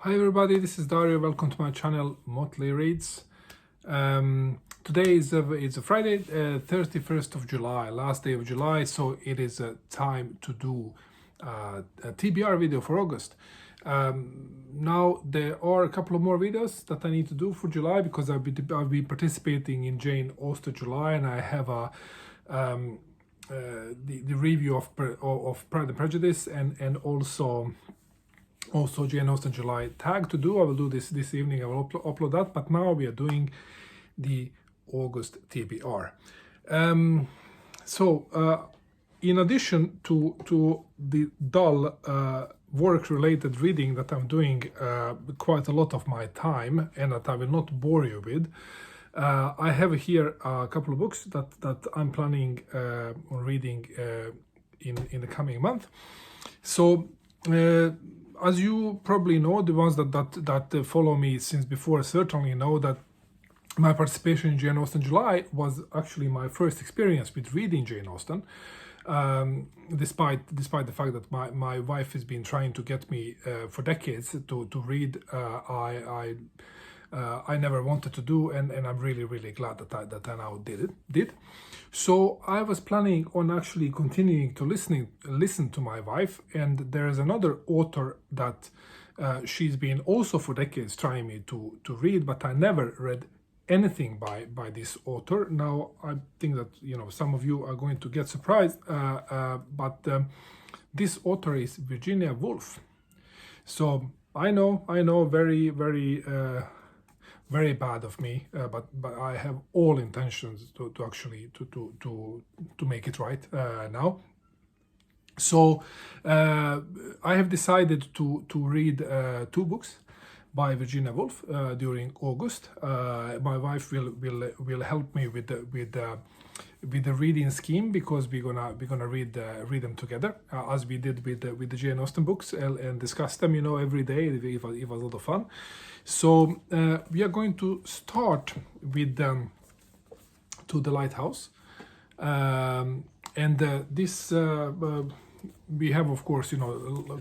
Hi everybody, this is Dario. Welcome to my channel Motley Reads. Today is it's a Friday, 31st of July, last day of July, so it is time to do a TBR video for August. Now there are a couple of more videos that I need to do for July because I'll be participating in Jane Austen July, and I have a the review of Pride and Prejudice and also Jane Austen July tag to do. I will do this evening. I will upload that, but now we are doing the August TBR. In addition to the dull work-related reading that I'm doing quite a lot of my time and that I will not bore you with, I have here a couple of books that I'm planning on reading in the coming month. So as you probably know, the ones that follow me since before certainly know that my participation in Jane Austen July was actually my first experience with reading Jane Austen. Despite the fact that my wife has been trying to get me for decades to read, I never wanted to do, and I'm really glad that I now did. So I was planning on actually continuing to listen to my wife, and there is another author that she's been also for decades trying me to read, but I never read anything by this author. Now I think that some of you are going to get surprised, but this author is Virginia Woolf. So I know, very bad of me, but I have all intentions to actually to make it right now. So I have decided to read two books by Virginia Woolf during August. My wife will help me with the reading scheme, because we're gonna read them together as we did with the Jane Austen books and discuss them every day. It was a lot of fun. So we are going to start with To the Lighthouse, and this we have, of course,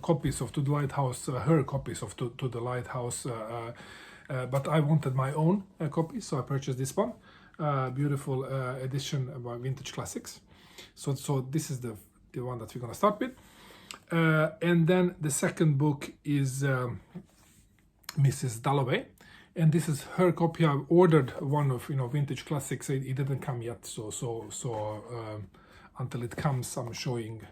copies of To the Lighthouse, her copies of To the Lighthouse, but I wanted my own copy, so I purchased this one. Beautiful edition by Vintage Classics. So this is the one that we're gonna start with, and then the second book is Mrs. Dalloway, and this is her copy. I've ordered one of Vintage Classics. It didn't come yet, so until it comes, I'm showing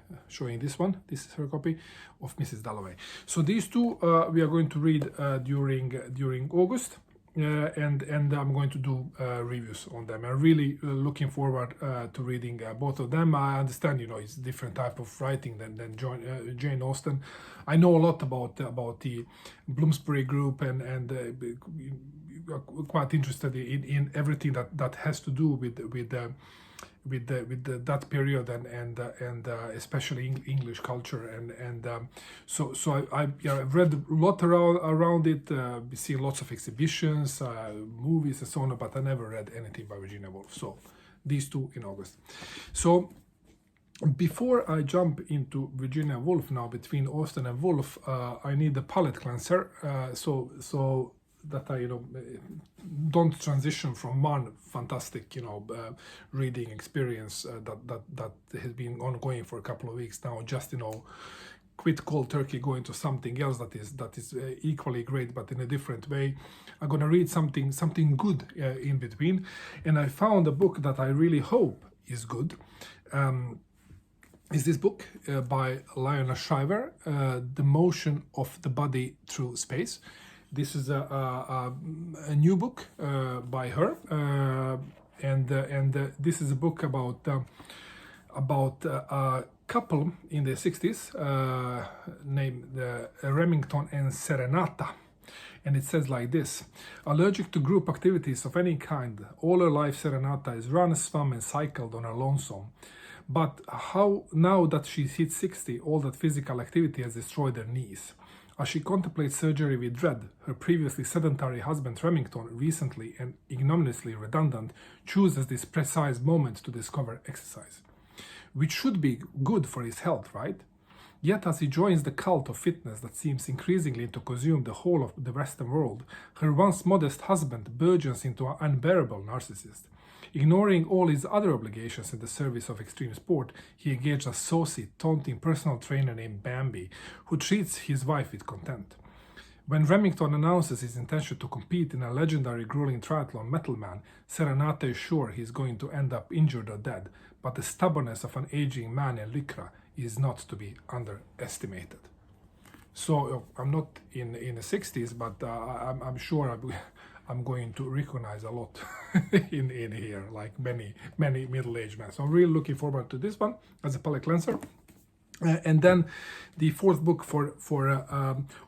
this one. This is her copy of Mrs. Dalloway. So these two we are going to read during August. And I'm going to do reviews on them. I'm really looking forward to reading both of them. I understand, it's a different type of writing than Jane Austen. I know a lot about the Bloomsbury Group, and quite interested in everything that has to do with that period and especially English culture, and so I've read a lot around it. See lots of exhibitions, movies, and so on, but I never read anything by Virginia Woolf. So these two in August. So before I jump into Virginia Woolf now, between Austen and Woolf, I need a palate cleanser, so that I don't transition from one fantastic reading experience that has been ongoing for a couple of weeks now, just quit cold turkey, go into something else that is equally great but in a different way. I'm gonna read something good in between, and I found a book that I really hope is good. Is this book by Lionel Shriver, The Motion of the Body Through Space. This is a new book by her, and this is a book about a couple in the 60s named Remington and Serenata. And it says like this: allergic to group activities of any kind, all her life Serenata has run, swum and cycled on her lonesome. But how now that she's hit 60, all that physical activity has destroyed her knees. As she contemplates surgery with dread, her previously sedentary husband Remington, recently and ignominiously redundant, chooses this precise moment to discover exercise, which should be good for his health, right? Yet as he joins the cult of fitness that seems increasingly to consume the whole of the Western world, her once modest husband burgeons into an unbearable narcissist. Ignoring all his other obligations in the service of extreme sport, he engaged a saucy, taunting personal trainer named Bambi, who treats his wife with contempt. When Remington announces his intention to compete in a legendary grueling triathlon, Metal Man, Serenata is sure he's going to end up injured or dead, but the stubbornness of an aging man in lycra is not to be underestimated. So I'm not in the 60s, but I'm sure I'm going to recognize a lot in here, like many middle-aged men. So I'm really looking forward to this one as a palate cleanser. And then the fourth book for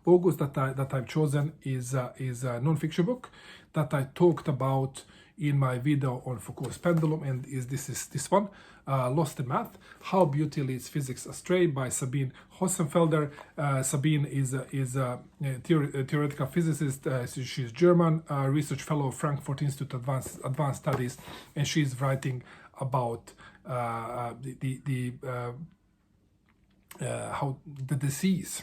August that I've chosen is a non-fiction book that I talked about in my video on Foucault's pendulum, and this is this one, Lost in Math: How Beauty Leads Physics Astray by Sabine Hossenfelder. Sabine is a theoretical physicist. She's German, research fellow of Frankfurt Institute Advanced Studies, and she's writing about how the disease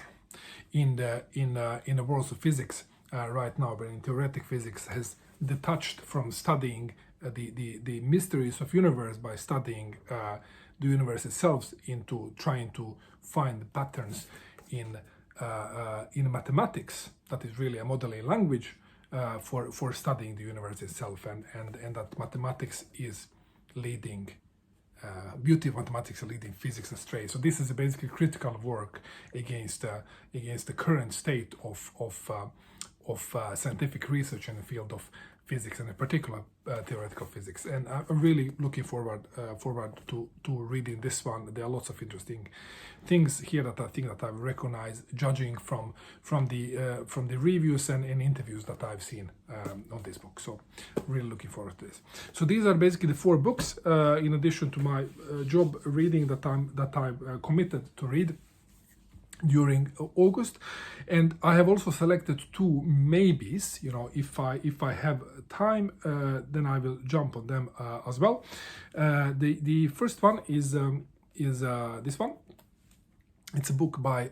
in the worlds of physics right now, but in theoretic physics, has detached from studying the mysteries of universe by studying the universe itself into trying to find patterns in mathematics. That is really a modeling language for studying the universe itself, and that mathematics is leading. Beauty of mathematics is leading physics astray. So this is basically critical work against the current state of scientific research in the field of physics, and in particular theoretical physics. And I'm really looking forward to reading this one. There are lots of interesting things here that I think that I've recognized, judging from the reviews and interviews that I've seen on this book. So really looking forward to this. So these are basically the four books in addition to my job reading that I'm committed to read during August. And I have also selected two maybes. If I have time, then I will jump on them as well. The first one is this one. It's a book by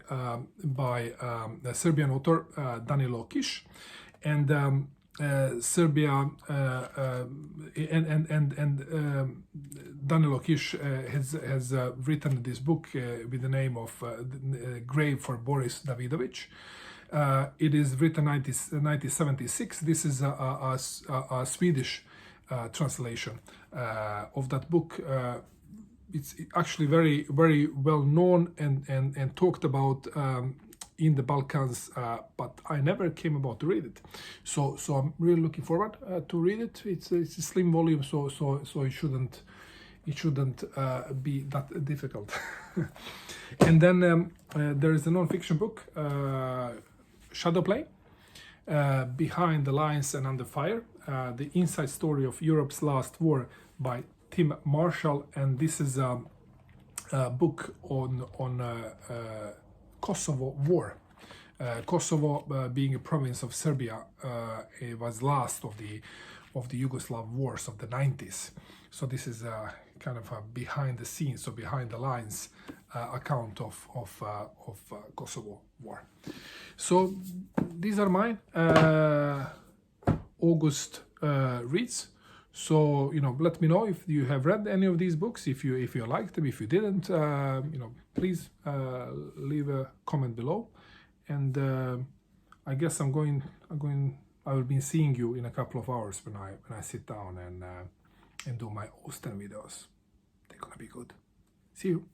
the Serbian author Danilo Kiš, and Serbia Danilo Kiš has written this book with the name of Grave for Boris Davidovich. It is written 1976. This is a Swedish translation of that book. It's actually very well known and talked about in the Balkans, but I never came about to read it. So I'm really looking forward to read it. It's a slim volume, so it shouldn't be that difficult. And then there is a non-fiction book, Shadow Play, Behind the Lines and Under Fire, the inside story of Europe's last war by Tim Marshall, and this is a book on Kosovo War. Kosovo, being a province of Serbia, it was last of the Yugoslav wars of the 90s. So this is a kind of a behind the scenes, so behind the lines account of Kosovo War. So these are my August reads. So let me know if you have read any of these books, if you liked them. If you didn't, please leave a comment below. And I guess I will be seeing you in a couple of hours when I sit down and do my Osten videos. They're gonna be good. See you.